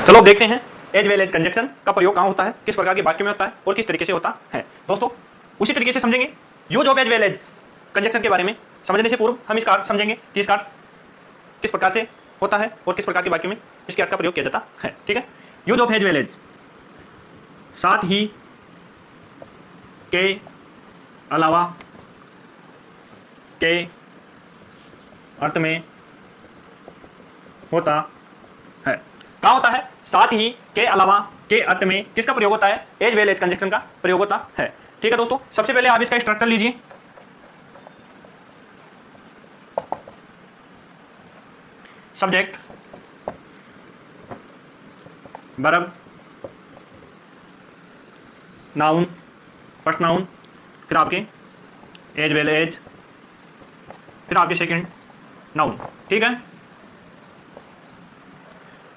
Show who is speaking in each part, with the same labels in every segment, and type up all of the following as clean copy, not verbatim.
Speaker 1: चलो देखते हैं एज वेल एज कंजक्शन का प्रयोग कहाँ होता है, किस प्रकार के वाक्य में होता है और किस तरीके से होता है। दोस्तों उसी तरीके से समझेंगे use of as well as conjunction के बारे में। समझने से पूर्व हम इसका अर्थ समझेंगे कि इसका अर्थ किस प्रकार से होता है और किस प्रकार के वाक्य में इसके अर्थ का प्रयोग किया जाता है। ठीक है, use of as well as साथ ही के अलावा के अर्थ में होता है। क्या होता है? साथ ही के अलावा के अर्थ में किसका प्रयोग होता है? एज वेल एज कंजक्शन का प्रयोग होता है। ठीक है दोस्तों, सबसे पहले आप इसका स्ट्रक्चर लीजिए। Subject, verb, noun, first noun, फिर आपके एज वेल एज, फिर आपके सेकंड नाउन। ठीक है,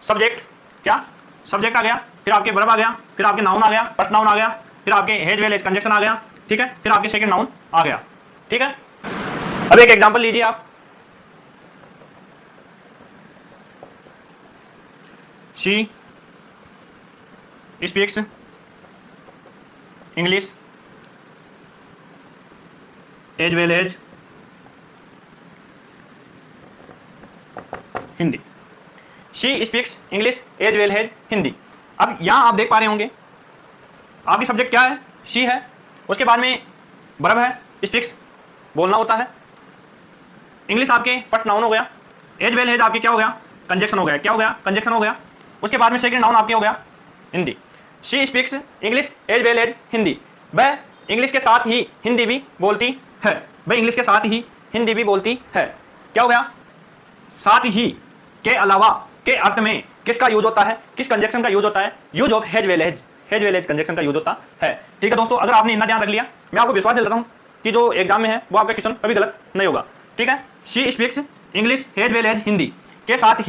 Speaker 1: सब्जेक्ट क्या? सब्जेक्ट आ गया, फिर आपके वर्ब आ गया, फिर आपके नाउन आ गया, फर्स्ट नाउन आ गया, फिर आपके एज वेल एज कंजक्शन आ गया। ठीक है, फिर आपके सेकंड नाउन आ गया। ठीक है, अब एक एग्जांपल लीजिए आप। She speaks English as well as Hindi. She speaks English as well as Hindi. अब यहां आप देख पा रहे होंगे आपकी सब्जेक्ट क्या है? शी है, उसके बाद में वर्ब है, स्पीक्स बोलना होता है, इंग्लिश आपके फर्स्ट नाउन हो गया, एज वेल एज आपके क्या हो गया? कंजक्शन हो गया। क्या हो गया? कंजक्शन हो गया। उसके बाद में सेकंड नाउन आपके हो गया Hindi. She speaks English as well as Hindi. वह इंग्लिश के साथ ही हिंदी भी बोलती है। वह इंग्लिश के साथ ही हिंदी भी बोलती है। क्या हो गया? साथ ही के अलावा के अर्थ में किसका यूज होता है? किस कंजक्शन का यूज होता है? Use of as well as, as well as conjunction का यूज होता है। ठीक है दोस्तों, अगर आपने इतना ध्यान रख लिया, मैं आपको विश्वास दिलाता हूं कि जो एग्जाम में है वो आपका क्वेश्चन कभी गलत नहीं होगा। ठीक है, she speaks English as well as Hindi के साथ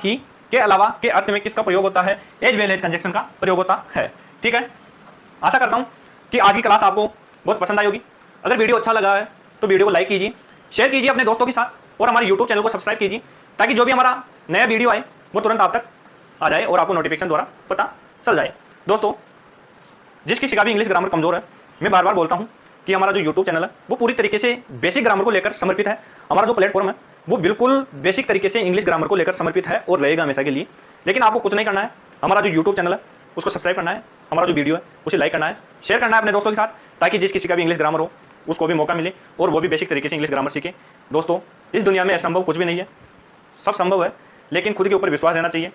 Speaker 1: ही के अलावा के अर्थ में किसका प्रयोग होता है? एज वेल एज कंजक्शन का प्रयोग होता है। ठीक है, आशा करता हूं कि आज की क्लास आपको बहुत पसंद आई होगी। अगर वीडियो अच्छा लगा है तो वीडियो को लाइक कीजिए, शेयर कीजिए अपने दोस्तों के साथ और हमारे यूट्यूब चैनल को सब्सक्राइब कीजिए ताकि जो भी हमारा नया वीडियो आए वो तुरंत आप तक आ जाए और आपको नोटिफिकेशन द्वारा पता चल जाए। दोस्तों जिस किसी का भी इंग्लिश ग्रामर कमजोर है, मैं बार बार बोलता हूं कि हमारा जो यूट्यूब चैनल है वो पूरी तरीके से बेसिक ग्रामर को लेकर समर्पित है। हमारा जो प्लेटफॉर्म है वो बिल्कुल बेसिक तरीके से इंग्लिश ग्रामर को लेकर समर्पित है और रहेगा हमेशा के लिए। लेकिन आपको कुछ नहीं करना है, हमारा जो यूट्यूब चैनल है उसको सब्सक्राइब करना है, हमारा जो वीडियो है उसे लाइक करना है, शेयर करना है अपने दोस्तों के साथ ताकि जिस किसी का भी इंग्लिश ग्रामर हो उसको भी मौका मिले और वो भी बेसिक तरीके से इंग्लिश ग्रामर सीखे। दोस्तों इस दुनिया में असंभव कुछ भी नहीं है, सब संभव है, लेकिन खुद के ऊपर विश्वास रहना चाहिए।